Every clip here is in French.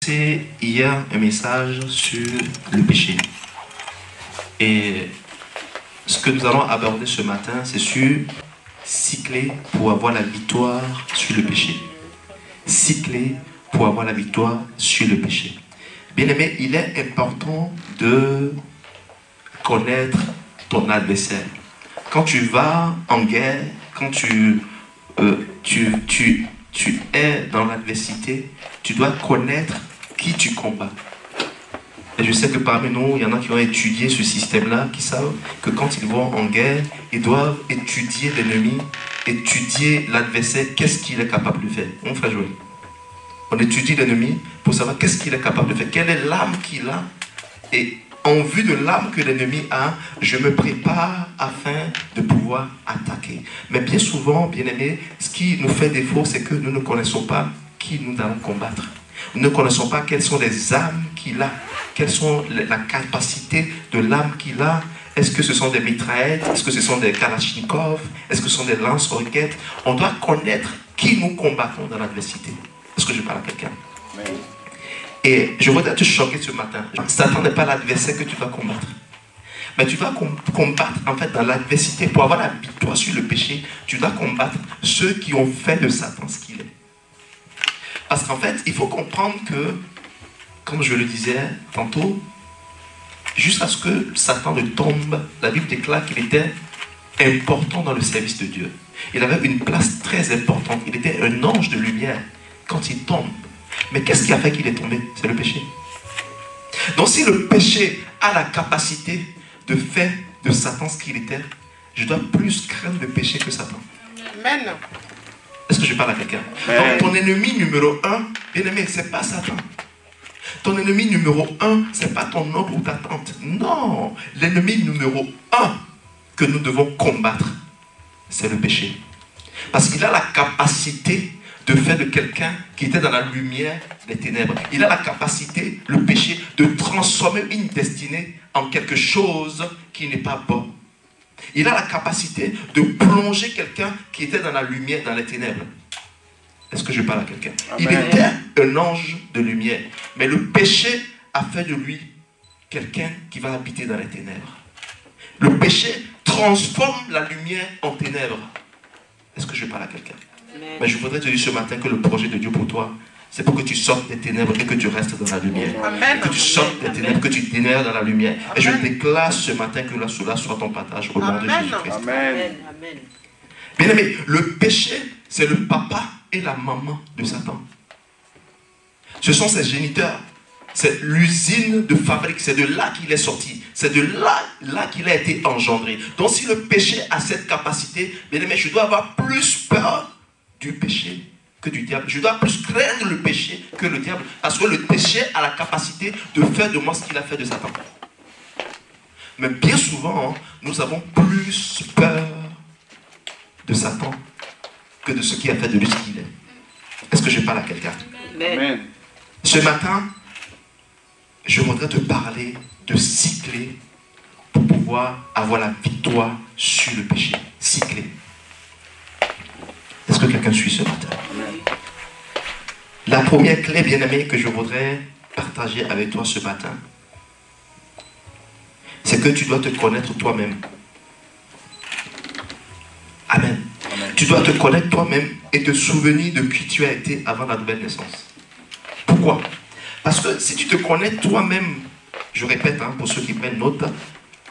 C'est hier un message sur le péché. Et ce que nous allons aborder ce matin, c'est sur 6 clés pour avoir la victoire sur le péché. 6 clés pour avoir la victoire sur le péché. Bien aimé, il est important de connaître ton adversaire. Quand tu vas en guerre, quand tu es dans l'adversité, tu dois connaître qui tu combats. Et je sais que parmi nous, il y en a qui ont étudié ce système-là, qui savent que quand ils vont en guerre, ils doivent étudier l'ennemi, étudier l'adversaire, qu'est-ce qu'il est capable de faire. Mon frère Joël, on étudie l'ennemi pour savoir qu'est-ce qu'il est capable de faire, quelle est l'arme qu'il a. Et en vue de l'arme que l'ennemi a, je me prépare afin de pouvoir attaquer. Mais bien souvent, bien aimé, ce qui nous fait défaut, c'est que nous ne connaissons pas qui nous allons combattre. Nous ne connaissons pas quelles sont les armes qu'il a, quelles sont la capacité de l'arme qu'il a. Est-ce que ce sont des mitraillettes? Est-ce que ce sont des kalachnikovs? Est-ce que ce sont des lance-roquettes? On doit connaître qui nous combattons dans l'adversité. Est-ce que je parle à quelqu'un? Et je voudrais te choquer ce matin. Satan n'est pas l'adversaire que tu vas combattre. Mais tu vas combattre en fait dans l'adversité. Pour avoir la victoire sur le péché, tu dois combattre ceux qui ont fait de Satan ce qu'il est. Parce qu'en fait, il faut comprendre que, comme je le disais tantôt, jusqu'à ce que Satan ne tombe, la Bible déclare qu'il était important dans le service de Dieu. Il avait une place très importante. Il était un ange de lumière quand il tombe. Mais qu'est-ce qui a fait qu'il est tombé? C'est le péché. Donc si le péché a la capacité de faire de Satan ce qu'il était, je dois plus craindre le péché que Satan. Amen. Est-ce que je parle à quelqu'un? Donc ton ennemi numéro 1, bien aimé, c'est pas Satan. Ton ennemi numéro 1, c'est pas ton oncle ou ta tante. Non, l'ennemi numéro 1 que nous devons combattre, c'est le péché. Parce qu'il a la capacité de faire de quelqu'un qui était dans la lumière des ténèbres. Il a la capacité, le péché, de transformer une destinée en quelque chose qui n'est pas bon. Il a la capacité de plonger quelqu'un qui était dans la lumière, dans les ténèbres. Est-ce que je parle à quelqu'un? Il était un ange de lumière. Mais le péché a fait de lui quelqu'un qui va habiter dans les ténèbres. Le péché transforme la lumière en ténèbres. Est-ce que je parle à quelqu'un? Mais je voudrais te dire ce matin que le projet de Dieu pour toi, c'est pour que tu sortes des ténèbres et que tu restes dans la lumière. Amen. Que tu sortes des ténèbres, que tu demeures dans la lumière. Et je déclare ce matin que cela soit ton partage au nom de Jésus-Christ. Amen. Bien aimé, le péché, c'est le papa et la maman de Satan. Ce sont ses géniteurs. C'est l'usine de fabrique. C'est de là qu'il est sorti. C'est de là qu'il a été engendré. Donc si le péché a cette capacité, bien aimé, je dois avoir plus peur du péché que du diable. Je dois plus craindre le péché que le diable. Parce que le péché a la capacité de faire de moi ce qu'il a fait de Satan. Mais bien souvent, nous avons plus peur de Satan que de ce qui a fait de lui ce qu'il est. Est-ce que je parle à quelqu'un? Amen. Ce matin, je voudrais te parler de 6 clés pour pouvoir avoir la victoire sur le péché. 6 clés. Est-ce que quelqu'un suit ce matin? La première clé, bien-aimée, que je voudrais partager avec toi ce matin, c'est que tu dois te connaître toi-même. Amen. Tu dois te connaître toi-même et te souvenir de qui tu as été avant la nouvelle naissance. Pourquoi? Parce que si tu te connais toi-même, je répète pour ceux qui prennent note,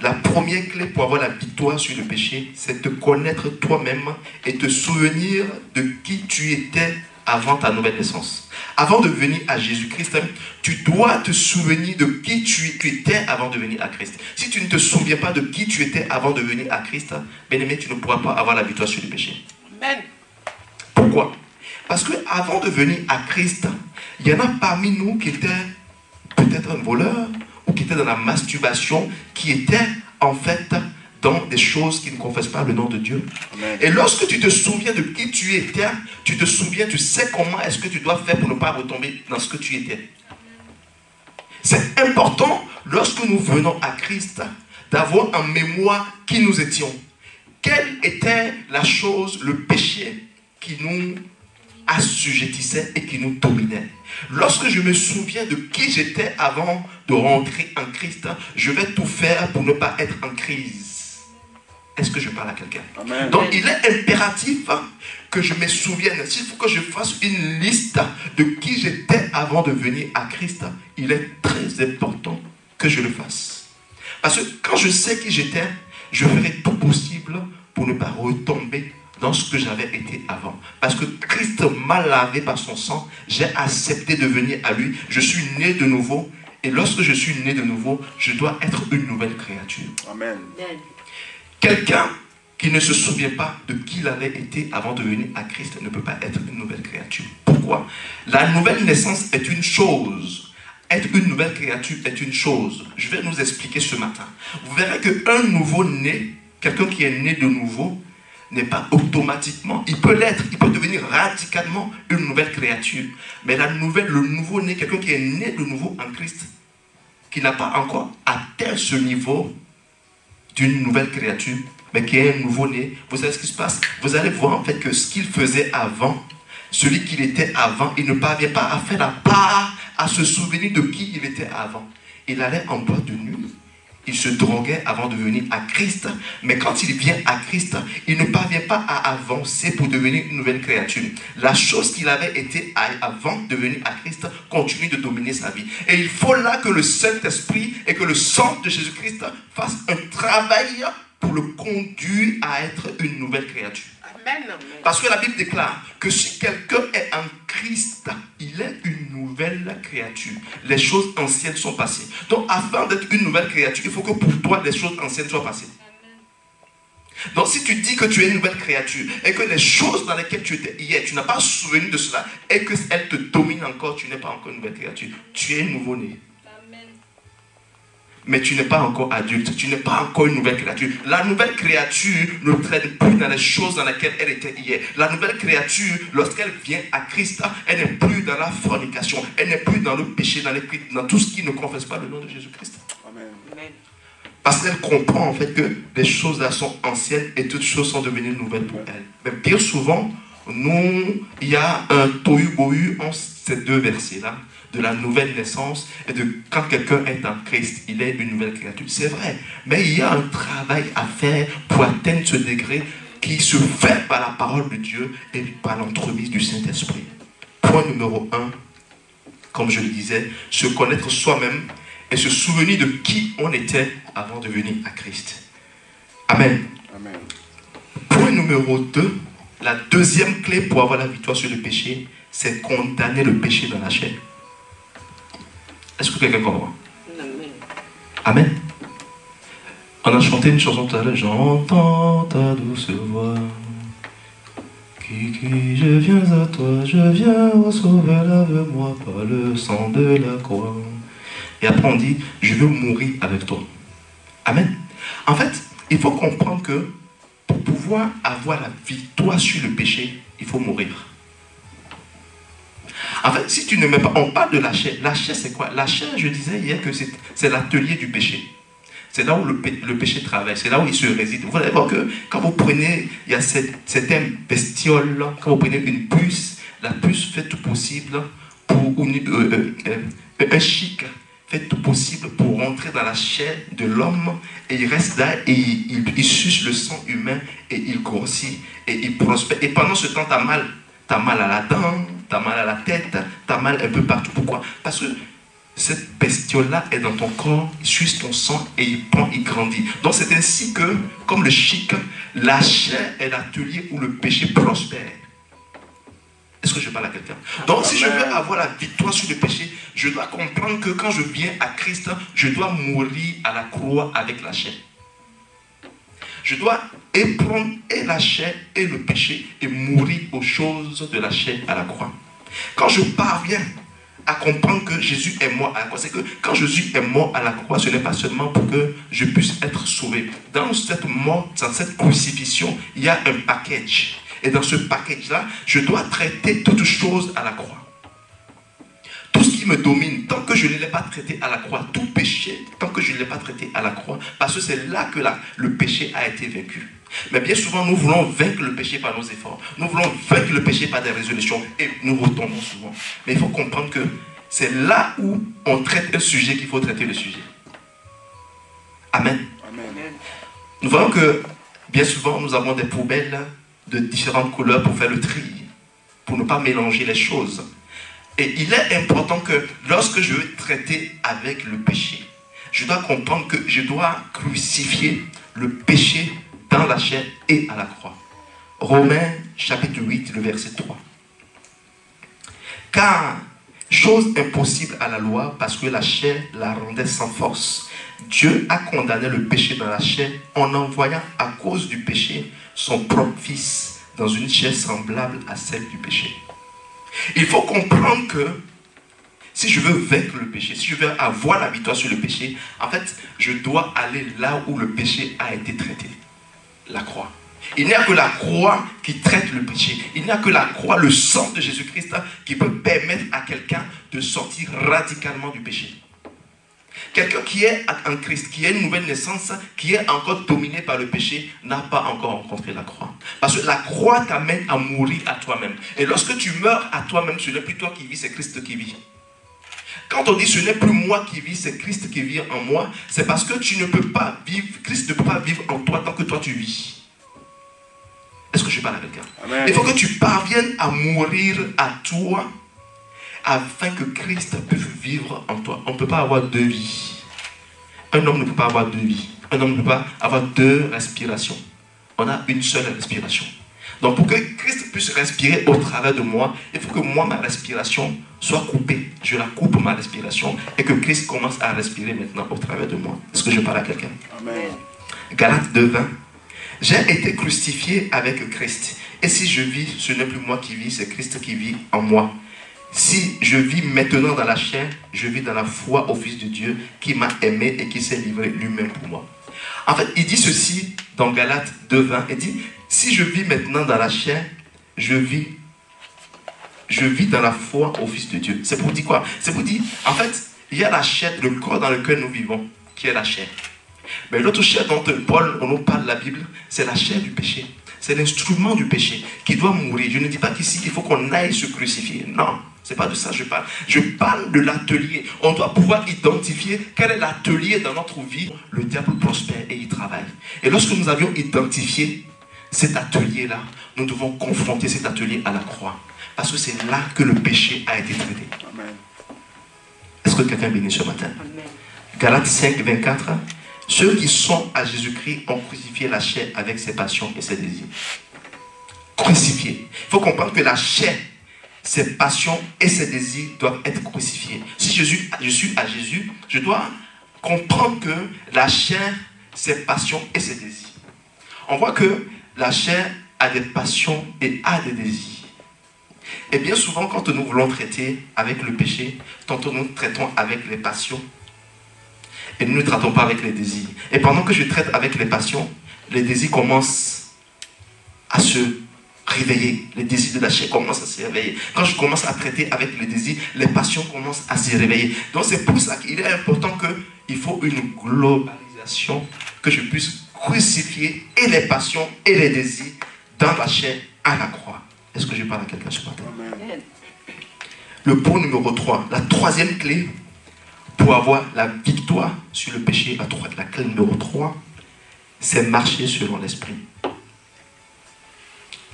la première clé pour avoir la victoire sur le péché, c'est te connaître toi-même et te souvenir de qui tu étais avant ta nouvelle naissance. Avant de venir à Jésus-Christ, tu dois te souvenir de qui tu étais avant de venir à Christ. Si tu ne te souviens pas de qui tu étais avant de venir à Christ, bien aimé, tu ne pourras pas avoir la victoire sur le péché. Amen. Pourquoi? Parce qu'avant de venir à Christ, il y en a parmi nous qui étaient peut-être un voleur, ou qui étaient dans la masturbation, qui étaient en fait dans des choses qui ne confessent pas le nom de Dieu. Amen. Et lorsque tu te souviens de qui tu étais, tu te souviens, tu sais comment est-ce que tu dois faire pour ne pas retomber dans ce que tu étais. C'est important, lorsque nous venons à Christ, d'avoir en mémoire qui nous étions. Quelle était la chose, le péché qui nous assujettissait et qui nous dominait. Lorsque je me souviens de qui j'étais avant de rentrer en Christ, je vais tout faire pour ne pas être en crise. Est-ce que je parle à quelqu'un? Donc il est impératif que je me souvienne. S'il faut que je fasse une liste de qui j'étais avant de venir à Christ, il est très important que je le fasse. Parce que quand je sais qui j'étais, je ferai tout possible pour ne pas retomber dans ce que j'avais été avant. Parce que Christ m'a lavé par son sang, j'ai accepté de venir à lui, je suis né de nouveau, et lorsque je suis né de nouveau, je dois être une nouvelle créature. Amen. Quelqu'un qui ne se souvient pas de qui il avait été avant de venir à Christ ne peut pas être une nouvelle créature. Pourquoi? La nouvelle naissance est une chose. Être une nouvelle créature est une chose. Je vais nous expliquer ce matin. Vous verrez qu'un nouveau-né, quelqu'un qui est né de nouveau, n'est pas automatiquement, il peut l'être, il peut devenir radicalement une nouvelle créature. Mais le nouveau-né, quelqu'un qui est né de nouveau en Christ, qui n'a pas encore atteint ce niveau d'une nouvelle créature, mais qui est un nouveau-né, vous savez ce qui se passe? Vous allez voir en fait que ce qu'il faisait avant, celui qu'il était avant, il ne parvient pas à faire la part, à se souvenir de qui il était avant. Il allait en boîte de nuit, il se droguait avant de venir à Christ, mais quand il vient à Christ, il ne parvient pas à avancer pour devenir une nouvelle créature. La chose qu'il avait été avant de venir à Christ continue de dominer sa vie. Et il faut là que le Saint-Esprit et que le sang de Jésus-Christ fassent un travail pour le conduire à être une nouvelle créature. Amen. Parce que la Bible déclare que si quelqu'un est en Christ, il est une nouvelle créature. Les choses anciennes sont passées. Donc, afin d'être une nouvelle créature, il faut que pour toi, les choses anciennes soient passées. Donc, si tu dis que tu es une nouvelle créature et que les choses dans lesquelles tu étais hier, tu n'as pas souvenu de cela et qu'elles te dominent encore, tu n'es pas encore une nouvelle créature. Tu es nouveau-né. Mais tu n'es pas encore adulte, tu n'es pas encore une nouvelle créature. La nouvelle créature ne traîne plus dans les choses dans lesquelles elle était hier. La nouvelle créature, lorsqu'elle vient à Christ, elle n'est plus dans la fornication, elle n'est plus dans le péché, dans tout ce qui ne confesse pas le nom de Jésus-Christ. Amen. Parce qu'elle comprend en fait que les choses là sont anciennes et toutes choses sont devenues nouvelles pour elle. Mais bien souvent, il y a un tohu-bohu en ces deux versets-là, de la nouvelle naissance et de quand quelqu'un est en Christ, il est une nouvelle créature. C'est vrai, mais il y a un travail à faire pour atteindre ce degré qui se fait par la parole de Dieu et par l'entremise du Saint-Esprit. Point numéro 1, comme je le disais, se connaître soi-même et se souvenir de qui on était avant de venir à Christ. Amen. Amen. Point numéro 2, la deuxième clé pour avoir la victoire sur le péché, c'est condamner le péché dans la chair. Est-ce que quelqu'un comprend? Amen. On a chanté une chanson tout à l'heure. J'entends ta douce voix. Qui, je viens à toi, je viens au sauveur, lave-moi par le sang de la croix. Et après on dit, je veux mourir avec toi. Amen. En fait, il faut comprendre que pour pouvoir avoir la victoire sur le péché, il faut mourir. En fait, si tu ne mets pas, on parle de la chair. La chair, c'est quoi? La chair, je disais hier que c'est l'atelier du péché. C'est là où le péché travaille, c'est là où il se réside. Vous allez voir que quand vous prenez, il y a certaines bestioles, quand vous prenez une puce, la puce fait tout possible pour un chic fait tout possible pour rentrer dans la chair de l'homme et il reste là et il suce le sang humain et il grossit et il prospère. Et pendant ce temps, tu as mal. Tu as mal à la dent, tu as mal à la tête, tu as mal un peu partout. Pourquoi? Parce que cette bestiole-là est dans ton corps, il suce ton sang et il prend, il grandit. Donc c'est ainsi que, comme le chic, la chair est l'atelier où le péché prospère. Est-ce que je parle à quelqu'un? Donc si je veux avoir la victoire sur le péché, je dois comprendre que quand je viens à Christ, je dois mourir à la croix avec la chair. Je dois prendre et la chair et le péché et mourir aux choses de la chair à la croix. Quand je parviens à comprendre que Jésus est mort à la croix, c'est que quand Jésus est mort à la croix, ce n'est pas seulement pour que je puisse être sauvé. Dans cette mort, dans cette crucifixion, il y a un package. Et dans ce package-là, je dois traiter toutes choses à la croix. Tout ce qui me domine, tant que je ne l'ai pas traité à la croix, tout péché, tant que je ne l'ai pas traité à la croix, parce que c'est là que le péché a été vaincu. Mais bien souvent, nous voulons vaincre le péché par nos efforts. Nous voulons vaincre le péché par des résolutions et nous retombons souvent. Mais il faut comprendre que c'est là où on traite un sujet qu'il faut traiter le sujet. Amen. Amen. Nous voyons que bien souvent, nous avons des poubelles de différentes couleurs pour faire le tri, pour ne pas mélanger les choses. Et il est important que lorsque je veux traiter avec le péché, je dois comprendre que je dois crucifier le péché dans la chair et à la croix. Romains chapitre 8, le verset 3. Car, chose impossible à la loi, parce que la chair la rendait sans force, Dieu a condamné le péché dans la chair en envoyant à cause du péché son propre Fils dans une chair semblable à celle du péché. Il faut comprendre que si je veux vaincre le péché, si je veux avoir la victoire sur le péché, en fait, je dois aller là où le péché a été traité. La croix. Il n'y a que la croix qui traite le péché. Il n'y a que la croix, le sang de Jésus-Christ qui peut permettre à quelqu'un de sortir radicalement du péché. Quelqu'un qui est en Christ, qui est une nouvelle naissance, qui est encore dominé par le péché, n'a pas encore rencontré la croix. Parce que la croix t'amène à mourir à toi-même. Et lorsque tu meurs à toi-même, ce n'est plus toi qui vis, c'est Christ qui vit. Quand on dit ce n'est plus moi qui vis, c'est Christ qui vit en moi, c'est parce que tu ne peux pas vivre, Christ ne peut pas vivre en toi tant que toi tu vis. Est-ce que je parle à quelqu'un? Il faut que tu parviennes à mourir à toi afin que Christ puisse vivre en toi. On ne peut pas avoir deux vies. Un homme ne peut pas avoir deux vies. Un homme ne peut pas avoir deux respirations. On a une seule respiration. Donc pour que Christ puisse respirer au travers de moi, il faut que moi, ma respiration soit coupée. Je la coupe, ma respiration, et que Christ commence à respirer maintenant au travers de moi. Est-ce que je parle à quelqu'un? Amen. Galates 2:20. J'ai été crucifié avec Christ. Et si je vis, ce n'est plus moi qui vis, c'est Christ qui vit en moi. Si je vis maintenant dans la chair, je vis dans la foi au Fils de Dieu qui m'a aimé et qui s'est livré lui-même pour moi. En fait, il dit ceci dans Galates 2:20. Il dit, si je vis maintenant dans la chair, je vis dans la foi au Fils de Dieu. C'est pour dire quoi? C'est pour dire, en fait, il y a la chair, le corps dans lequel nous vivons, qui est la chair. Mais l'autre chair dont Paul nous parle de la Bible, c'est la chair du péché. C'est l'instrument du péché qui doit mourir. Je ne dis pas qu'ici, il faut qu'on aille se crucifier. Non, c'est pas de ça que je parle. Je parle de l'atelier. On doit pouvoir identifier quel est l'atelier dans notre vie. Le diable prospère et il travaille. Et lorsque nous avions identifié cet atelier-là, nous devons confronter cet atelier à la croix. Parce que c'est là que le péché a été traité. Amen. Est-ce que quelqu'un est béni ce matin? Amen. Galates 5:24. Ceux qui sont à Jésus-Christ ont crucifié la chair avec ses passions et ses désirs. Crucifié. Il faut comprendre que la chair, ses passions et ses désirs doivent être crucifiés. Si je suis à Jésus, je dois comprendre que la chair, ses passions et ses désirs. On voit que la chair a des passions et a des désirs. Et bien souvent, quand nous voulons traiter avec le péché, tantôt nous traitons avec les passions, et nous ne traitons pas avec les désirs. Et pendant que je traite avec les passions, les désirs commencent à se réveiller. Les désirs de la chair commencent à se réveiller. Quand je commence à traiter avec les désirs, les passions commencent à se réveiller. Donc c'est pour ça qu'il est important qu'il faut une globalisation, que je puisse crucifier et les passions et les désirs dans la chair à la croix. Est-ce que je parle à quelqu'un ce matin? Amen. Le point numéro 3, la troisième clé pour avoir la victoire sur le péché, la clé numéro 3, c'est marcher selon l'esprit.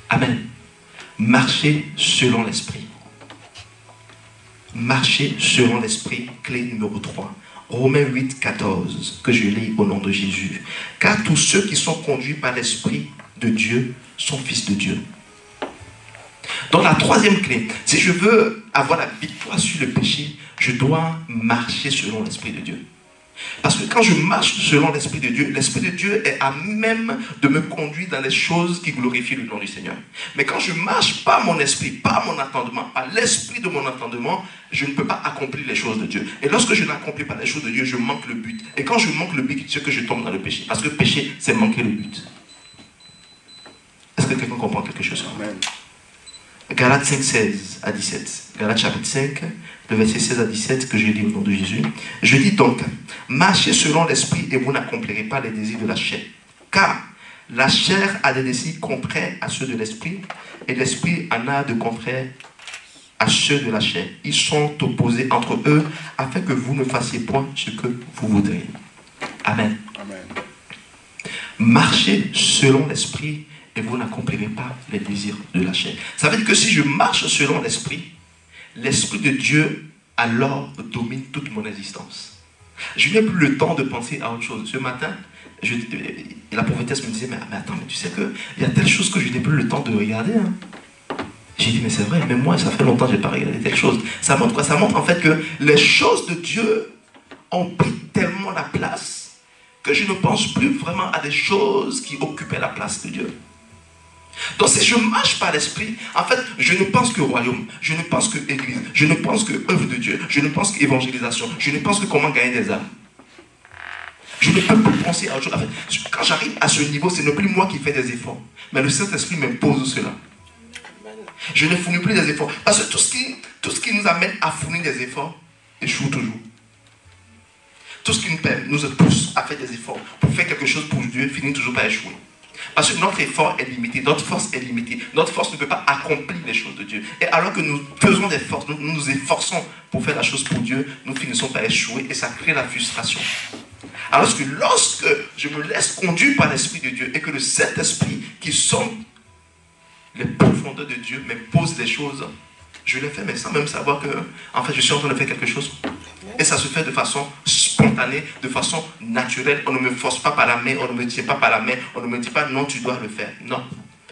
Amen. Marcher selon l'esprit. Marcher selon l'esprit, clé numéro 3. Romains 8:14, que je lis au nom de Jésus. Car tous ceux qui sont conduits par l'esprit de Dieu sont fils de Dieu. Donc la troisième clé, si je veux avoir la victoire sur le péché, je dois marcher selon l'Esprit de Dieu. Parce que quand je marche selon l'Esprit de Dieu est à même de me conduire dans les choses qui glorifient le nom du Seigneur. Mais quand je marche par mon esprit, par mon entendement, par l'esprit de mon entendement, je ne peux pas accomplir les choses de Dieu. Et lorsque je n'accomplis pas les choses de Dieu, je manque le but. Et quand je manque le but, c'est que je tombe dans le péché. Parce que péché, c'est manquer le but. Est-ce que quelqu'un comprend quelque chose? Amen. Galates 5, 16 à 17. Galates chapitre 5, le verset 16 à 17 que je lis au nom de Jésus. Je dis donc, marchez selon l'esprit et vous n'accomplirez pas les désirs de la chair. Car la chair a des désirs contraires à ceux de l'esprit et l'esprit en a de contraires à ceux de la chair. Ils sont opposés entre eux afin que vous ne fassiez point ce que vous voudriez. Amen. Amen. Marchez selon l'esprit et vous n'accomplirez pas les désirs de la chair. Ça veut dire que si je marche selon l'esprit, l'esprit de Dieu alors domine toute mon existence. Je n'ai plus le temps de penser à autre chose. Ce matin, la prophétesse me disait, mais attends, mais tu sais qu'il y a telle chose que je n'ai plus le temps de regarder. Hein. J'ai dit, mais c'est vrai, mais moi, ça fait longtemps que je n'ai pas regardé telle chose. Ça montre quoi? Ça montre en fait que les choses de Dieu ont pris tellement la place que je ne pense plus vraiment à des choses qui occupaient la place de Dieu. Donc si je marche par l'esprit, en fait, je ne pense que royaume, je ne pense que église, je ne pense que œuvre de Dieu, je ne pense qu'évangélisation, je ne pense que comment gagner des âmes. Je ne peux plus penser à autre chose. En fait, quand j'arrive à ce niveau, ce n'est plus moi qui fais des efforts, mais le Saint-Esprit m'impose cela. Je ne fournis plus des efforts. Parce que tout ce qui nous amène à fournir des efforts échoue toujours. Tout ce qui nous pousse à faire des efforts pour faire quelque chose pour Dieu finit toujours par échouer. Parce que notre effort est limité, notre force est limitée. Notre force ne peut pas accomplir les choses de Dieu. Et alors que nous faisons des forces, nous nous efforçons pour faire la chose pour Dieu, nous finissons par échouer et ça crée la frustration. Alors que lorsque je me laisse conduire par l'Esprit de Dieu et que le Saint-Esprit qui sonde les profondeurs de Dieu me pose des choses, je les fais mais sans même savoir que en fait je suis en train de faire quelque chose. Et ça se fait de façon spontanée, de façon naturelle. On ne me force pas par la main, on ne me tient pas par la main, on ne me dit pas non tu dois le faire. Non.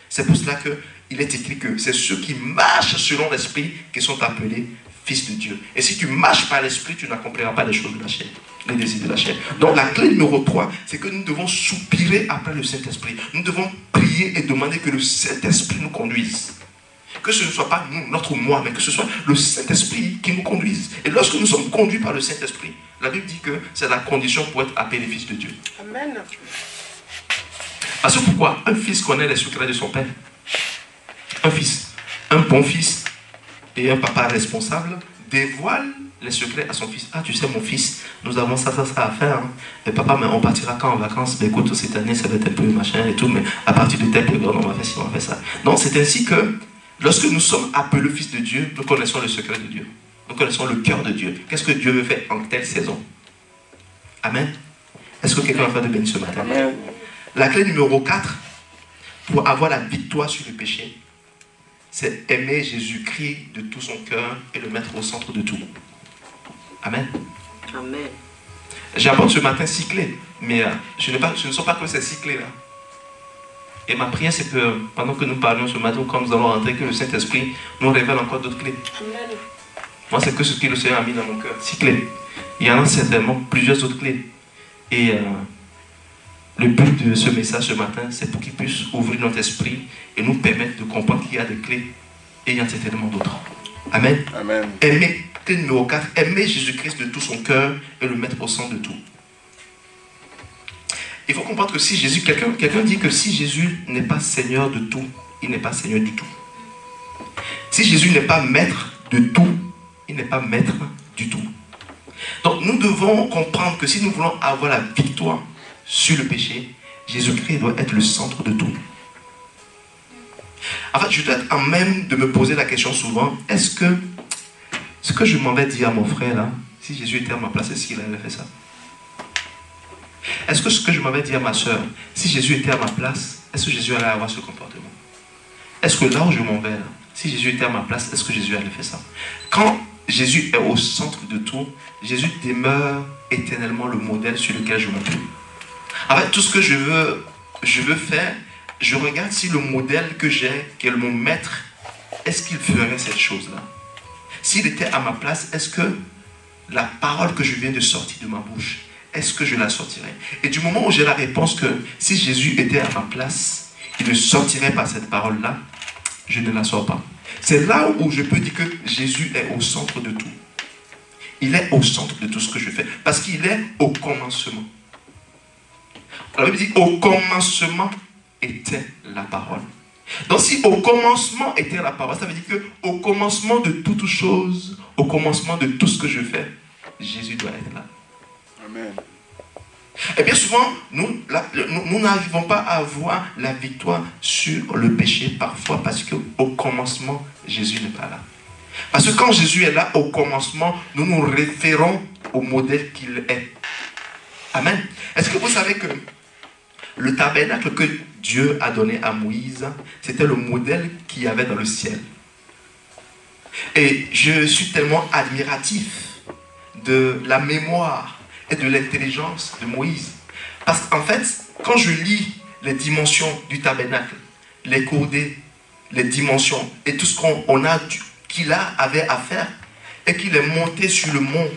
C'est pour cela qu'il est écrit que c'est ceux qui marchent selon l'Esprit qui sont appelés fils de Dieu. Et si tu marches par l'Esprit, tu n'accompliras pas les choses de la chair, les désirs de la chair. Donc la clé numéro 3, c'est que nous devons soupirer après le Saint-Esprit. Nous devons prier et demander que le Saint-Esprit nous conduise. Que ce ne soit pas nous, notre moi, mais que ce soit le Saint-Esprit qui nous conduise. Et lorsque nous sommes conduits par le Saint-Esprit, la Bible dit que c'est la condition pour être appelé fils de Dieu. Amen. Parce que pourquoi? Un fils connaît les secrets de son père. Un fils, un bon fils et un papa responsable dévoile les secrets à son fils. Ah, tu sais, mon fils, nous avons ça à faire. Hein. Et papa, mais on partira quand en vacances? Mais écoute, cette année, ça va être un peu machin et tout, mais à partir de telle période, on va faire ci, on va faire ça. Donc, c'est ainsi que lorsque nous sommes appelés fils de Dieu, nous connaissons le secret de Dieu. Nous connaissons le cœur de Dieu. Qu'est-ce que Dieu veut faire en telle saison? Amen. Est-ce que quelqu'un va faire de béni ce matin? Amen. La clé numéro 4, pour avoir la victoire sur le péché, c'est aimer Jésus-Christ de tout son cœur et le mettre au centre de tout. Amen. Amen. J'apporte ce matin 6 clés, mais ce ne sont pas que ces 6 clés-là. Et ma prière, c'est que pendant que nous parlions ce matin, quand nous allons rentrer, que le Saint-Esprit nous révèle encore d'autres clés. Amen. Moi, c'est que ce que le Seigneur a mis dans mon cœur. 6 clés. Il y en a certainement plusieurs autres clés. Et le but de ce message ce matin, c'est pour qu'il puisse ouvrir notre esprit et nous permettre de comprendre qu'il y a des clés et il y en a certainement d'autres. Amen. Amen. Aimer, clé numéro 4, aimer Jésus-Christ de tout son cœur et le mettre au centre de tout. Il faut comprendre que si Jésus, quelqu'un dit que si Jésus n'est pas Seigneur de tout, il n'est pas Seigneur du tout. Si Jésus n'est pas maître de tout, il n'est pas maître du tout. Donc nous devons comprendre que si nous voulons avoir la victoire sur le péché, Jésus-Christ doit être le centre de tout. En fait, je dois être en même de me poser la question souvent, est-ce que ce que je m'en vais dire à mon frère là, si Jésus était à ma place, est-ce qu'il allait faire ça? Est-ce que ce que je m'avais dit à ma soeur, si Jésus était à ma place, est-ce que Jésus allait avoir ce comportement? Est-ce que là où je m'en vais là, si Jésus était à ma place, est-ce que Jésus allait faire ça? Quand Jésus est au centre de tout, Jésus demeure éternellement le modèle sur lequel je m'appuie. En fait, tout ce que je veux faire, je regarde si le modèle que j'ai, qui est mon maître, est-ce qu'il ferait cette chose-là? S'il était à ma place, est-ce que la parole que je viens de sortir de ma bouche, est-ce que je la sortirais? Et du moment où j'ai la réponse que si Jésus était à ma place, il ne sortirait pas cette parole-là, je ne la sors pas. C'est là où je peux dire que Jésus est au centre de tout. Il est au centre de tout ce que je fais. Parce qu'il est au commencement. La Bible dit, au commencement était la parole. Donc si au commencement était la parole, ça veut dire qu'au commencement de toutes choses, au commencement de tout ce que je fais, Jésus doit être là. Amen. Et bien souvent, nous n'arrivons pas à avoir la victoire sur le péché parfois parce qu'au commencement, Jésus n'est pas là. Parce que quand Jésus est là, au commencement, nous nous référons au modèle qu'il est. Amen. Est-ce que vous savez que le tabernacle que Dieu a donné à Moïse, c'était le modèle qu'il y avait dans le ciel. Et je suis tellement admiratif de la mémoire et de l'intelligence de Moïse. Parce qu'en fait, quand je lis les dimensions du tabernacle, les cordées, les dimensions et tout ce qu'il avait à faire, et qu'il est monté sur le mont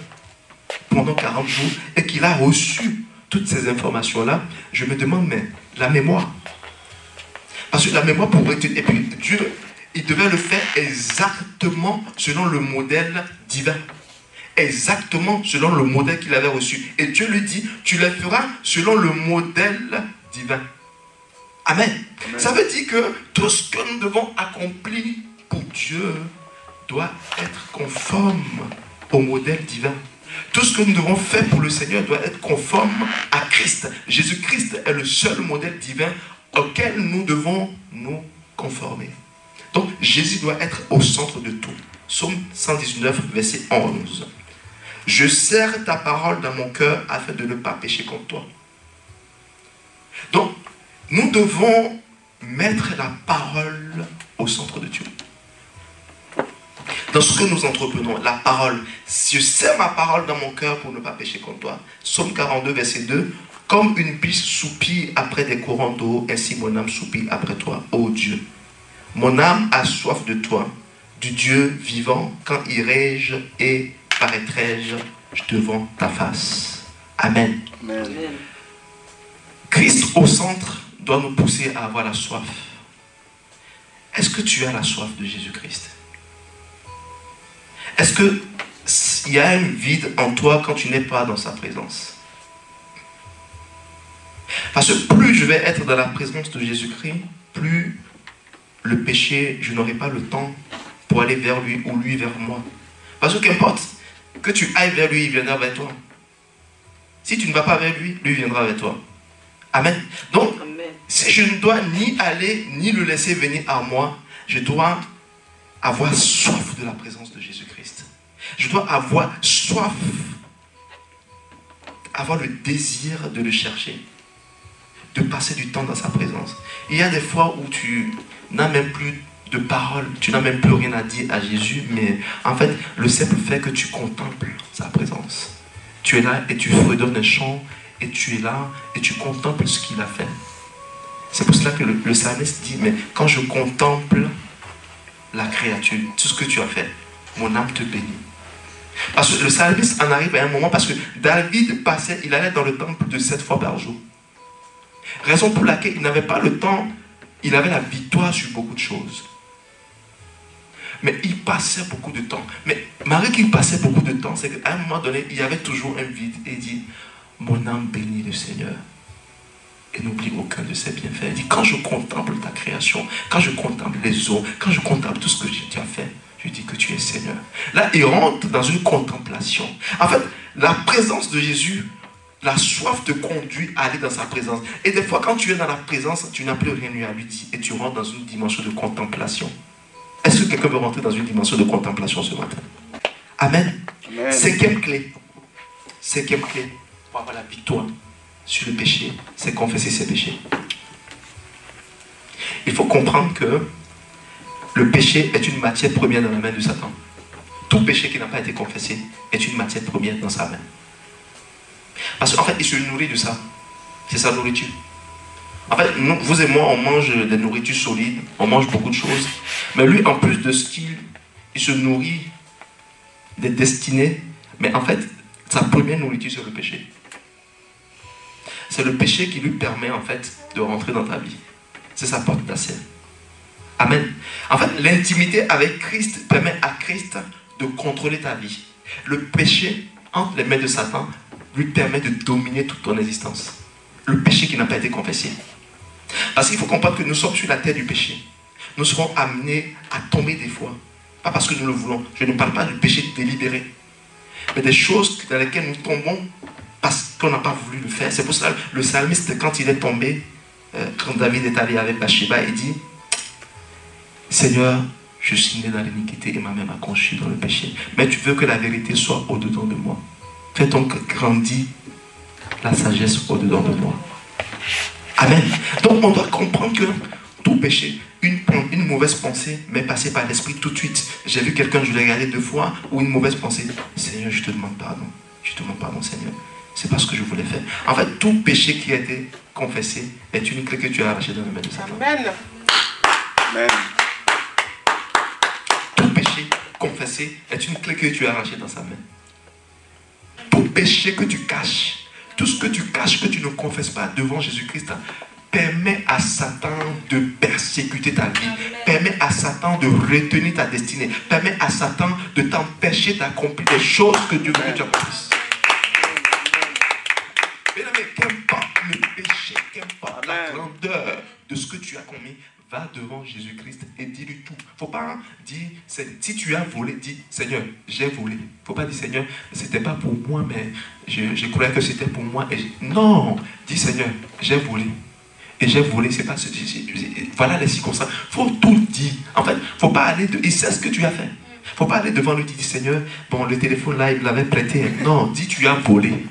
pendant 40 jours, et qu'il a reçu toutes ces informations-là, je me demande, mais la mémoire. Parce que la mémoire pourrait être... Et puis Dieu, il devait le faire exactement selon le modèle divin. Exactement selon le modèle qu'il avait reçu. Et Dieu lui dit, tu le feras selon le modèle divin. Amen. Amen. Ça veut dire que tout ce que nous devons accomplir pour Dieu doit être conforme au modèle divin. Tout ce que nous devons faire pour le Seigneur doit être conforme à Christ. Jésus-Christ est le seul modèle divin auquel nous devons nous conformer. Donc Jésus doit être au centre de tout. Psaume 119, verset 11. Je serre ta parole dans mon cœur afin de ne pas pécher contre toi. Donc, nous devons mettre la parole au centre de Dieu. Dans ce que nous entreprenons, la parole. Je serre ma parole dans mon cœur pour ne pas pécher contre toi. Psaume 42, verset 2. Comme une biche soupire après des courants d'eau, ainsi mon âme soupire après toi, ô Dieu. Mon âme a soif de toi, du Dieu vivant, quand irai-je et paraîtrai-je devant ta face. Amen. Amen. Christ au centre doit nous pousser à avoir la soif. Est-ce que tu as la soif de Jésus-Christ? Est-ce qu'il y a un vide en toi quand tu n'es pas dans sa présence? Parce que plus je vais être dans la présence de Jésus-Christ, plus le péché, je n'aurai pas le temps pour aller vers lui ou lui vers moi. Parce que qu'importe que tu ailles vers lui, il viendra vers toi. Si tu ne vas pas vers lui, lui viendra vers toi. Amen. Donc, si je ne dois ni aller, ni le laisser venir à moi, je dois avoir soif de la présence de Jésus-Christ. Je dois avoir soif, avoir le désir de le chercher, de passer du temps dans sa présence. Il y a des fois où tu n'as même plus de paroles, tu n'as même plus rien à dire à Jésus, mais en fait, le simple fait que tu contemples sa présence. Tu es là et tu fredonnes un chant, et tu es là et tu contemples ce qu'il a fait. C'est pour cela que le psalmiste dit, mais quand je contemple la créature, tout ce que tu as fait, mon âme te bénit. Parce que le psalmiste en arrive à un moment, parce que David passait, il allait dans le temple de 7 fois par jour. Raison pour laquelle il n'avait pas le temps, il avait la victoire sur beaucoup de choses. Mais il passait beaucoup de temps. Mais malgré qu'il passait beaucoup de temps, c'est qu'à un moment donné, il y avait toujours un vide. Et il dit, mon âme bénit le Seigneur. Et n'oublie aucun de ses bienfaits. Il dit, quand je contemple ta création, quand je contemple les eaux, quand je contemple tout ce que tu as fait, je dis que tu es Seigneur. Là, il rentre dans une contemplation. En fait, la présence de Jésus, la soif te conduit à aller dans sa présence. Et des fois, quand tu es dans la présence, tu n'as plus rien à lui dire. Et tu rentres dans une dimension de contemplation. Est-ce que quelqu'un veut rentrer dans une dimension de contemplation ce matin? Amen. Amen. Cinquième clé pour avoir la victoire sur le péché, c'est confesser ses péchés. Il faut comprendre que le péché est une matière première dans la main de Satan. Tout péché qui n'a pas été confessé est une matière première dans sa main. Parce qu'en fait, il se nourrit de ça. C'est sa nourriture. En fait, nous, vous et moi, on mange des nourritures solides, on mange beaucoup de choses. Mais lui, en plus de ce qu'il se nourrit des destinées, mais en fait, sa première nourriture, c'est le péché. C'est le péché qui lui permet, en fait, de rentrer dans ta vie. C'est sa porte d'accès. Amen. En fait, l'intimité avec Christ permet à Christ de contrôler ta vie. Le péché, entre les mains de Satan, lui permet de dominer toute ton existence. Le péché qui n'a pas été confessé. Parce qu'il faut comprendre que nous sommes sur la terre du péché. nous serons amenés à tomber des fois. Pas parce que nous le voulons. Je ne parle pas du péché délibéré. Mais des choses dans lesquelles nous tombons parce qu'on n'a pas voulu le faire. C'est pour ça que le psalmiste, quand il est tombé, quand David est allé avec Bathsheba, il dit, Seigneur, je suis né dans l'iniquité et ma mère m'a conçu dans le péché. Mais tu veux que la vérité soit au-dedans de moi. Fais donc grandir la sagesse au-dedans de moi. Amen. Donc on doit comprendre que tout péché, une mauvaise pensée m'est passée par l'esprit tout de suite. J'ai vu quelqu'un, je l'ai regardé 2 fois, ou une mauvaise pensée. Seigneur, je te demande pardon. Je te demande pardon, Seigneur. C'est pas ce que je voulais faire. En fait, tout péché qui a été confessé est une clé que tu as arrachée dans les mains de Satan. Amen. Amen. Tout péché confessé est une clé que tu as arrachée dans sa main. Tout péché que tu caches, tout ce que tu caches, que tu ne confesses pas devant Jésus-Christ, permet à Satan de persécuter ta vie, permet à Satan de retenir ta destinée, permet à Satan de t'empêcher d'accomplir des choses que Dieu veut que tu accomplisses. Mais qu'importe le péché, qu'importe la grandeur de ce que tu as commis, va devant Jésus-Christ et dis-lui tout. Il ne faut pas dire, si tu as volé, dis, Seigneur, j'ai volé. Il ne faut pas dire, Seigneur, ce n'était pas pour moi, mais je croyais que c'était pour moi. Non, dis, Seigneur, j'ai volé. Et j'ai volé, c'est pas ce. Voilà les circonstances. Il faut tout dire. En fait, il ne faut pas aller. Il sait ce que tu as fait. Il ne faut pas aller devant lui et dire, Seigneur, bon, le téléphone là, il l'avait prêté. Non, dis, tu as volé.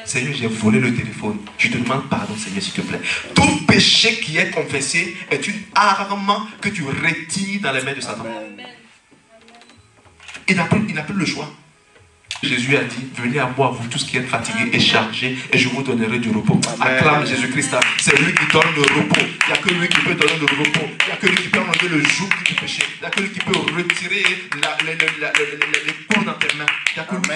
Seigneur, j'ai volé le téléphone. Je te demande pardon, Seigneur, s'il te plaît. Tout péché qui est confessé est une arme que tu retires dans les mains de Satan. Il n'a plus le choix. Jésus a dit, venez à moi, vous tous qui êtes fatigués et chargés, et je vous donnerai du repos. Acclame Jésus-Christ. C'est lui qui donne le repos. Il n'y a que lui qui peut donner le repos. Il n'y a que lui qui peut enlever le joug du péché. Il n'y a que lui qui peut retirer les coups dans tes mains. Il n'y a que lui.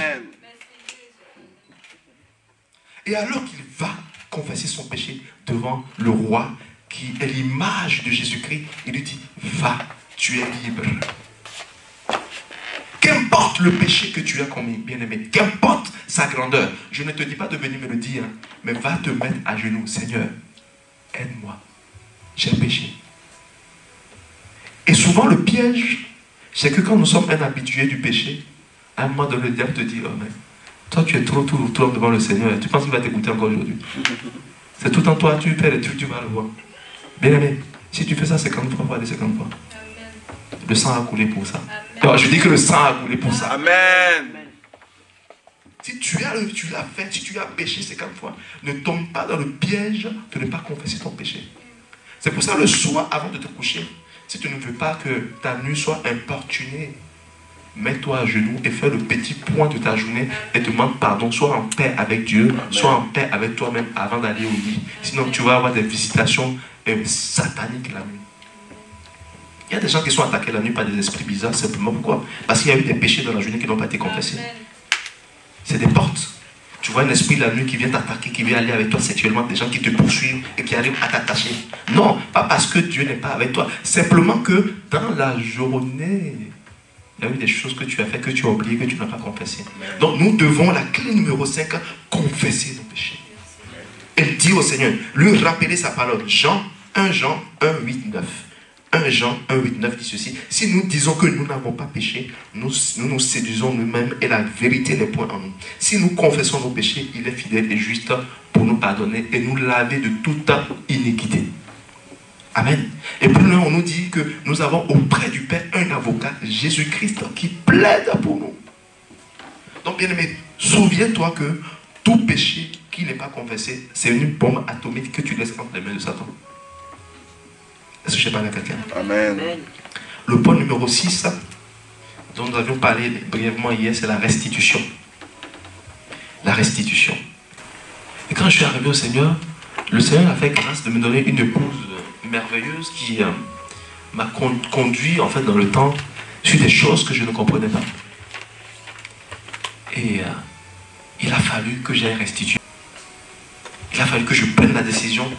Et alors qu'il va confesser son péché devant le roi, qui est l'image de Jésus-Christ, il lui dit, va, tu es libre. Qu'importe le péché que tu as commis, bien-aimé, qu'importe sa grandeur, je ne te dis pas de venir me le dire, mais va te mettre à genoux. Seigneur, aide-moi, j'ai péché. Et souvent le piège, c'est que quand nous sommes un habitué du péché, à un moment donné, le diable te dit, oh mais, toi tu es trop devant le Seigneur, tu penses qu'il va t'écouter encore aujourd'hui? C'est tout en toi, tu fais les trucs, tu vas le voir. Bien-aimé, si tu fais ça 50 fois, va aller 50 fois. Le sang a coulé pour ça. Alors, je dis que le sang a coulé pour ça. Amen. Si tu l'as fait, si tu as péché 50 fois, ne tombe pas dans le piège de ne pas confesser ton péché. C'est pour ça le soir, avant de te coucher, si tu ne veux pas que ta nuit soit importunée, mets-toi à genoux et fais le petit point de ta journée et demande pardon. Sois en paix avec Dieu, sois en paix avec toi-même avant d'aller au lit. Sinon, tu vas avoir des visitations sataniques la nuit. Il y a des gens qui sont attaqués la nuit par des esprits bizarres, simplement pourquoi? Parce qu'il y a eu des péchés dans la journée qui n'ont pas été confessés. C'est des portes. Tu vois un esprit la nuit qui vient t'attaquer, qui vient aller avec toi sexuellement, des gens qui te poursuivent et qui arrivent à t'attacher. Non, pas parce que Dieu n'est pas avec toi. Simplement que dans la journée, il y a eu des choses que tu as fait, que tu as oublié, que tu n'as pas confessé. Donc nous devons, la clé numéro 5, confesser nos péchés. Et dire au Seigneur, lui rappeler sa parole. 1 Jean 1, 8, 9. 1 Jean 1, 8, 9 dit ceci. Si nous disons que nous n'avons pas péché, nous nous séduisons nous-mêmes et la vérité n'est point en nous. Si nous confessons nos péchés, il est fidèle et juste pour nous pardonner et nous laver de toute iniquité. Amen. Et plus loin, on nous dit que nous avons auprès du Père un avocat, Jésus-Christ, qui plaide pour nous. Donc, bien aimé, souviens-toi que tout péché qui n'est pas confessé, c'est une bombe atomique que tu laisses entre les mains de Satan. Est-ce que je parle à quelqu'un? Amen. Le point numéro 6, dont nous avions parlé brièvement hier, c'est la restitution. La restitution. Et quand je suis arrivé au Seigneur, le Seigneur a fait grâce de me donner une épouse merveilleuse qui m'a conduit en fait dans le temps sur des choses que je ne comprenais pas. Et il a fallu que j'aille restituer. Il a fallu que je prenne la décision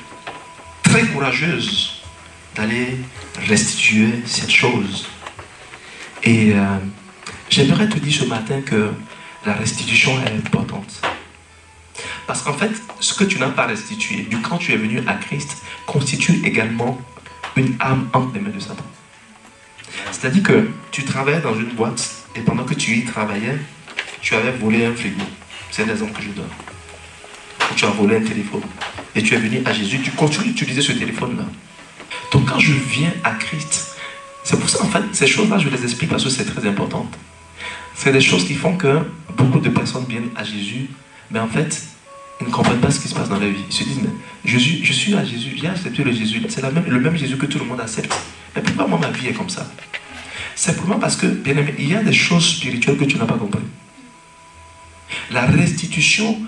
très courageuse d'aller restituer cette chose. Et j'aimerais te dire ce matin que la restitution est importante. Parce qu'en fait, ce que tu n'as pas restitué, du quand tu es venu à Christ, constitue également une arme entre les mains de Satan. C'est-à-dire que tu travaillais dans une boîte et pendant que tu y travaillais, tu avais volé un frigo. C'est l'exemple que je donne. Ou tu as volé un téléphone. Et tu es venu à Jésus, tu continues d'utiliser ce téléphone-là. Donc quand je viens à Christ, c'est pour ça en fait, ces choses-là, je les explique parce que c'est très important. C'est des choses qui font que beaucoup de personnes viennent à Jésus, mais en fait, ils ne comprennent pas ce qui se passe dans leur vie. Ils se disent, mais Jésus, je suis à Jésus, j'ai accepté le Jésus, c'est le même Jésus que tout le monde accepte. Mais pourquoi moi ma vie est comme ça? Simplement parce que, bien aimé, il y a des choses spirituelles que tu n'as pas compris. La restitution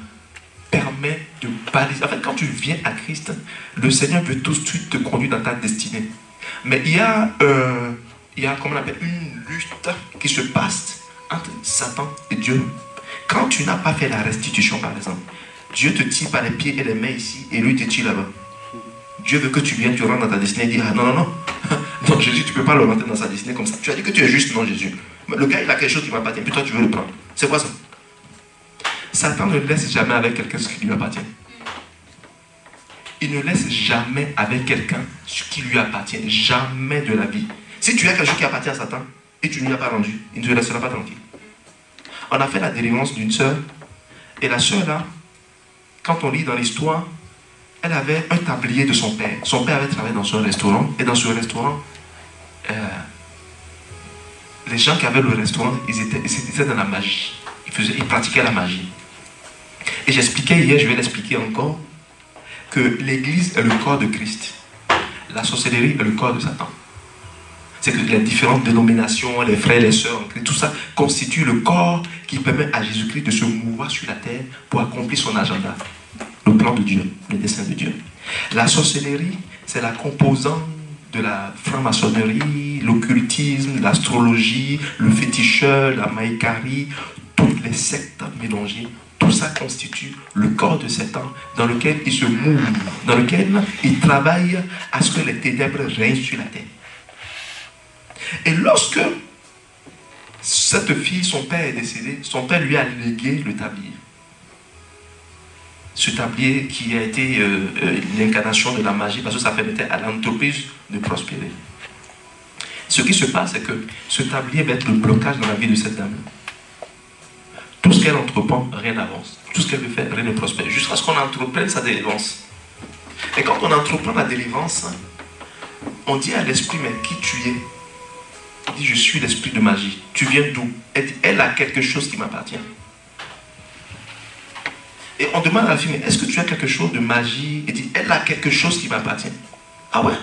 permet de baliser. En fait, quand tu viens à Christ, le Seigneur veut tout de suite te conduire dans ta destinée. Mais il y a comment on appelle, une lutte qui se passe entre Satan et Dieu. Quand tu n'as pas fait la restitution, par exemple, Dieu te tire par les pieds et les mains ici, et lui te tire là-bas. Dieu veut que tu viennes, tu rentres dans ta destinée et dire, ah non, non, non, non, Jésus, tu ne peux pas le rentrer dans sa destinée comme ça. Tu as dit que tu es juste, non, Jésus. Mais le gars, il a quelque chose qui m'appartient, puis toi, tu veux le prendre. C'est quoi ça? Satan ne laisse jamais avec quelqu'un ce qui lui appartient. Il ne laisse jamais avec quelqu'un ce qui lui appartient. Jamais de la vie. Si tu as quelque chose qui appartient à Satan et tu ne lui as pas rendu, il ne te laissera pas tranquille. On a fait la délivrance d'une sœur. Et la sœur là, quand on lit dans l'histoire, elle avait un tablier de son père. Son père avait travaillé dans un restaurant. Et dans ce restaurant, les gens qui avaient le restaurant, ils étaient dans la magie. Ils pratiquaient la magie. Et j'expliquais hier, je vais l'expliquer encore, que l'Église est le corps de Christ. La sorcellerie est le corps de Satan. C'est que les différentes dénominations, les frères, les sœurs, tout ça constitue le corps qui permet à Jésus-Christ de se mouvoir sur la terre pour accomplir son agenda. Le plan de Dieu, le dessein de Dieu. La sorcellerie, c'est la composante de la franc-maçonnerie, l'occultisme, l'astrologie, le féticheur, la maïkarie, toutes les sectes mélangées. Tout ça constitue le corps de Satan dans lequel il se mouve, dans lequel il travaille à ce que les ténèbres règnent sur la terre. Et lorsque cette fille, son père est décédé, son père lui a légué le tablier. Ce tablier qui a été l'incarnation de la magie parce que ça permettait à l'entreprise de prospérer. Ce qui se passe, c'est que ce tablier va être le blocage dans la vie de cette dame. Tout ce qu'elle entreprend, rien n'avance. Tout ce qu'elle veut faire, rien ne prospère. Jusqu'à ce qu'on entreprenne sa délivrance. Et quand on entreprend la délivrance, on dit à l'esprit, mais qui tu es? Il dit, je suis l'esprit de magie. Tu viens d'où? Elle dit, elle a quelque chose qui m'appartient. Et on demande à la fille, mais est-ce que tu as quelque chose de magie? Elle dit, elle a quelque chose qui m'appartient. Ah ouais?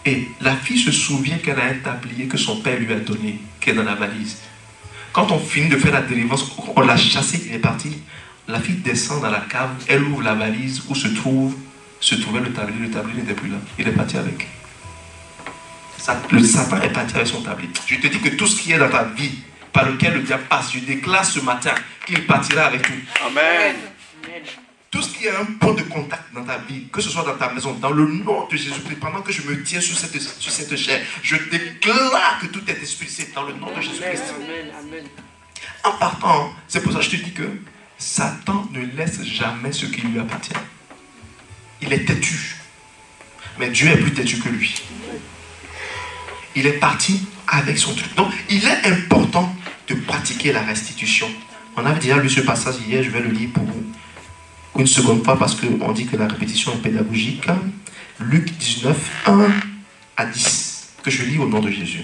Et la fille se souvient qu'elle a un tablier que son père lui a donné, qui est dans la valise. Quand on finit de faire la délivrance, on l'a chassé, il est parti. La fille descend dans la cave, elle ouvre la valise où se trouvait le tablier. Le tablier n'était plus là. Il est parti avec. Le Satan est parti avec son tablier. Je te dis que tout ce qui est dans ta vie, par lequel le diable passe, je déclare ce matin qu'il partira avec tout. Amen. Tout ce qui est un point de contact dans ta vie, que ce soit dans ta maison, dans le nom de Jésus-Christ, pendant que je me tiens sur cette chair, je déclare que tout est expulsé dans le nom de Jésus-Christ. En partant, c'est pour ça que je te dis que Satan ne laisse jamais ce qui lui appartient. Il est têtu. Mais Dieu est plus têtu que lui. Il est parti avec son truc. Donc, il est important de pratiquer la restitution. On avait déjà lu ce passage hier, je vais le lire pour vous une seconde fois parce qu'on dit que la répétition est pédagogique. Luc 19, 1 à 10, que je lis au nom de Jésus.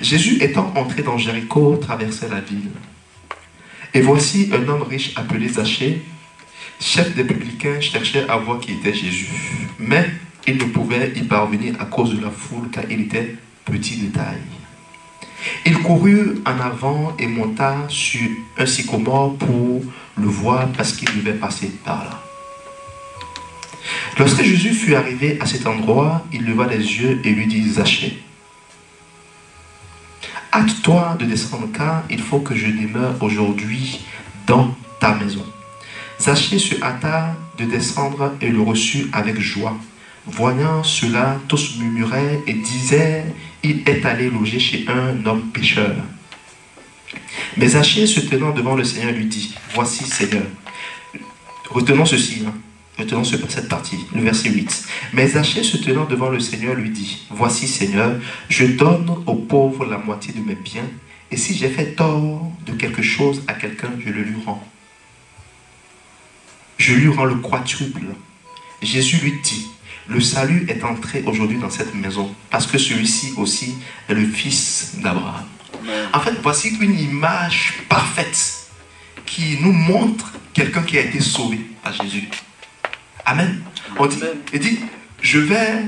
Jésus étant entré dans Jéricho, traversait la ville. Et voici un homme riche appelé Zachée, chef des publicains, cherchait à voir qui était Jésus. Mais il ne pouvait y parvenir à cause de la foule, car il était petit de taille. Il courut en avant et monta sur un sycomore pour le voir parce qu'il devait passer par là. Lorsque Jésus fut arrivé à cet endroit, il leva les yeux et lui dit, Zachée, hâte-toi de descendre car il faut que je demeure aujourd'hui dans ta maison. Zachée se hâta de descendre et le reçut avec joie. Voyant cela, tous murmuraient et disaient, il est allé loger chez un homme pécheur. Mais Zachée, se tenant devant le Seigneur, lui dit, voici Seigneur, retenons ceci, Retenons cette partie, le verset 8. Mais Zachée, se tenant devant le Seigneur, lui dit, « Voici, Seigneur, je donne aux pauvres la moitié de mes biens, et si j'ai fait tort de quelque chose à quelqu'un, je le lui rends. Je lui rends le quadruple. » Jésus lui dit, « Le salut est entré aujourd'hui dans cette maison, parce que celui-ci aussi est le fils d'Abraham. » En fait, voici une image parfaite qui nous montre quelqu'un qui a été sauvé par Jésus. Amen. Il dit, je vais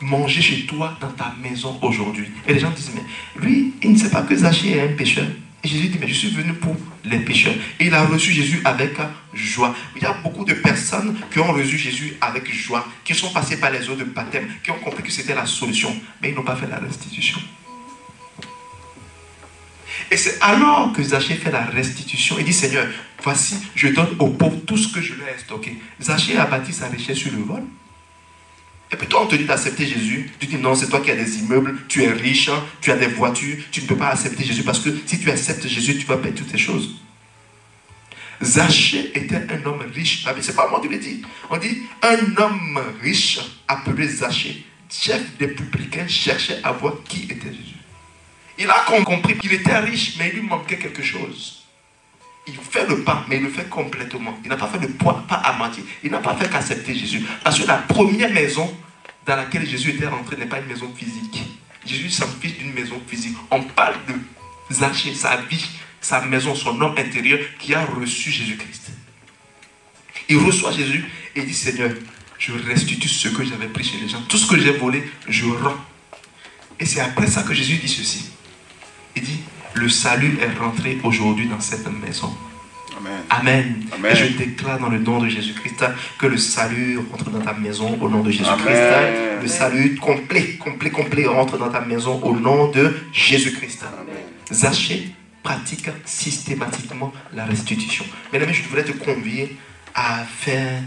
manger chez toi dans ta maison aujourd'hui. Et les gens disent, mais lui, il ne sait pas que Zachée est un pécheur. Et Jésus dit, mais je suis venu pour les pécheurs. Et il a reçu Jésus avec joie. Il y a beaucoup de personnes qui ont reçu Jésus avec joie, qui sont passées par les eaux de baptême, qui ont compris que c'était la solution, mais ils n'ont pas fait la restitution. Et c'est alors que Zachée fait la restitution. Il dit, Seigneur, voici, je donne aux pauvres tout ce que je leur ai stocké. Zachée a bâti sa richesse sur le vol. Et puis toi, on te dit d'accepter Jésus. Tu dis, non, c'est toi qui as des immeubles, tu es riche, hein, tu as des voitures. Tu ne peux pas accepter Jésus parce que si tu acceptes Jésus, tu vas perdre toutes ces choses. Zachée était un homme riche. C'est pas moi qui le dis. On dit, un homme riche appelé Zachée, chef des publicains, cherchait à voir qui était Jésus. Il a compris qu'il était riche, mais il lui manquait quelque chose. Il fait le pas, mais il le fait complètement. Il n'a pas fait le pas à moitié. Il n'a pas fait qu'accepter Jésus. Parce que la première maison dans laquelle Jésus était rentré n'est pas une maison physique. Jésus s'en fiche d'une maison physique. On parle de Zachée, sa vie, sa maison, son homme intérieur qui a reçu Jésus-Christ. Il reçoit Jésus et dit, Seigneur, je restitue ce que j'avais pris chez les gens. Tout ce que j'ai volé, je rends. Et c'est après ça que Jésus dit ceci. Il dit, le salut est rentré aujourd'hui dans cette maison. Amen. Amen. Amen. Et je déclare dans le nom de Jésus-Christ que le salut rentre dans ta maison au nom de Jésus-Christ. Le salut complet rentre dans ta maison au nom de Jésus-Christ. Zachée pratique systématiquement la restitution. Mesdames, je voudrais te convier à faire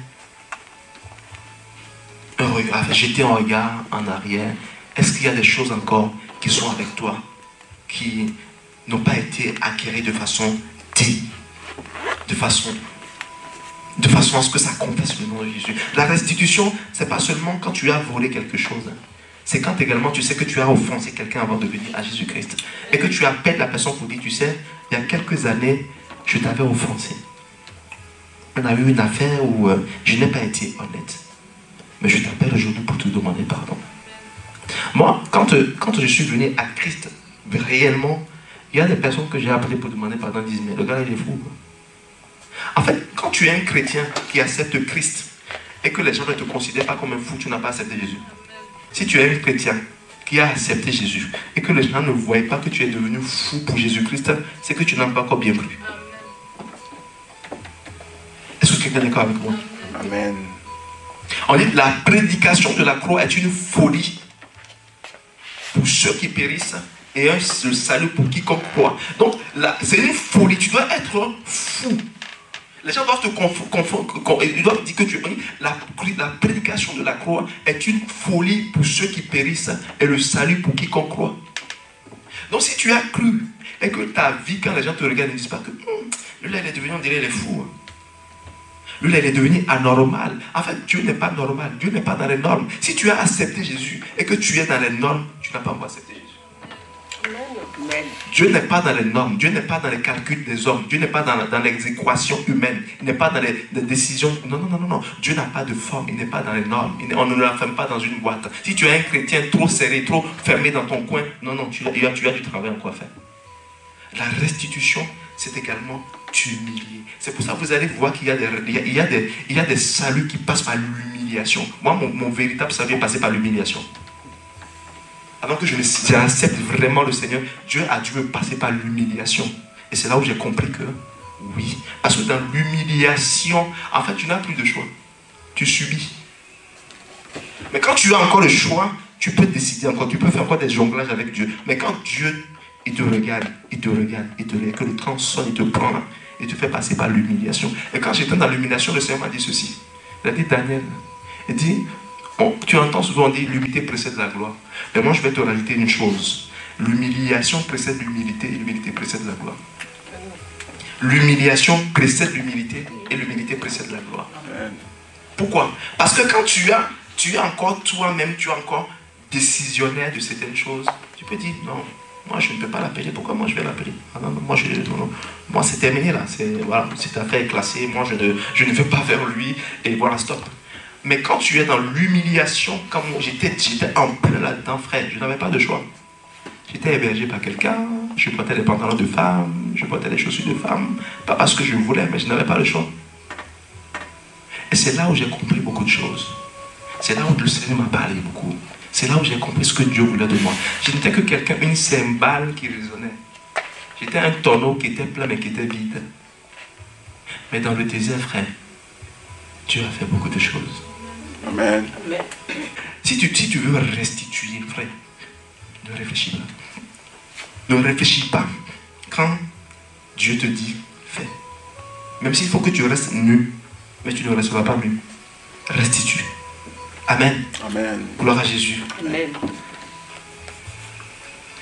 un regard, à jeter un regard en arrière. Est-ce qu'il y a des choses encore qui sont avec toi, qui n'ont pas été acquéries de façon digne, de façon à ce que ça confesse le nom de Jésus. La restitution, c'est pas seulement quand tu as volé quelque chose, c'est quand également tu sais que tu as offensé quelqu'un avant de venir à Jésus-Christ et que tu appelles la personne pour dire, tu sais, il y a quelques années, je t'avais offensé. On a eu une affaire où je n'ai pas été honnête, mais je t'appelle aujourd'hui pour te demander pardon. Moi, quand je suis venu à Christ, réellement, il y a des personnes que j'ai appelées pour demander pardon, disent, mais le gars il est fou. En fait, quand tu es un chrétien qui accepte Christ et que les gens ne te considèrent pas comme un fou, tu n'as pas accepté Jésus. Si tu es un chrétien qui a accepté Jésus et que les gens ne voient pas que tu es devenu fou pour Jésus-Christ, c'est que tu n'as pas encore bien cru. Est-ce que quelqu'un est d'accord avec moi? Amen. On dit la prédication de la croix est une folie pour ceux qui périssent et le salut pour quiconque croit. Donc, c'est une folie. Tu dois être fou. Les gens doivent te confondre. Ils doivent dire que la prédication de la croix est une folie pour ceux qui périssent et le salut pour quiconque croit. Donc, si tu as cru et que ta vie, quand les gens te regardent, ils ne disent pas que lui là, il est devenu, on dirait, il est fou. Lui là, il est devenu anormal. En fait, Dieu n'est pas normal. Dieu n'est pas dans les normes. Si tu as accepté Jésus et que tu es dans les normes, tu n'as pas encore accepté Jésus. Dieu n'est pas dans les normes, Dieu n'est pas dans les calculs des hommes, Dieu n'est pas dans les équations humaines, il n'est pas dans les décisions. Non. Dieu n'a pas de forme, il n'est pas dans les normes. On ne l'enferme pas dans une boîte. Si tu es un chrétien trop serré, trop fermé dans ton coin, non, tu as du travail encore à faire. La restitution, c'est également t'humilier. C'est pour ça que vous allez voir qu'il y a des saluts qui passent par l'humiliation. Moi, mon véritable salut est passé par l'humiliation. Avant que j'accepte vraiment le Seigneur, Dieu a dû me passer par l'humiliation. Et c'est là où j'ai compris que oui. Parce que dans l'humiliation, en fait, tu n'as plus de choix. Tu subis. Mais quand tu as encore le choix, tu peux décider encore. Tu peux faire encore des jonglages avec Dieu. Mais quand Dieu, il te regarde, que le temps sonne, il te prend, il te fait passer par l'humiliation. Et quand j'étais dans l'humiliation, le Seigneur m'a dit ceci. Il a dit, Daniel, il dit, tu entends souvent dire l'humilité précède la gloire. Mais moi je vais te rajouter une chose. L'humiliation précède l'humilité et l'humilité précède la gloire. L'humiliation précède l'humilité et l'humilité précède la gloire. Pourquoi? Parce que quand tu es encore toi-même, tu es encore décisionnaire de certaines choses, tu peux dire non, moi je ne peux pas l'appeler, pourquoi moi je vais l'appeler? Ah non, non, moi c'est terminé là, voilà, cette affaire est classée, moi je ne veux pas vers lui, et voilà, stop. Mais quand tu es dans l'humiliation, comme j'étais en plein là-dedans, frère, je n'avais pas de choix. J'étais hébergé par quelqu'un, je portais des pantalons de femme, je portais des chaussures de femme, pas parce que je voulais, mais je n'avais pas le choix. Et c'est là où j'ai compris beaucoup de choses. C'est là où le Seigneur m'a parlé beaucoup. C'est là où j'ai compris ce que Dieu voulait de moi. Je n'étais que quelqu'un, une cymbale qui résonnait. J'étais un tonneau qui était plein mais qui était vide. Mais dans le désert, frère, Dieu a fait beaucoup de choses. Amen. Si tu veux restituer, frère, ne réfléchis pas. Ne réfléchis pas quand Dieu te dit fais. Même s'il faut que tu restes nu, mais tu ne resteras pas nu. Restitue. Amen. Amen. Gloire à Jésus. Amen.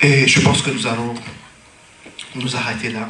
Et je pense que nous allons nous arrêter là.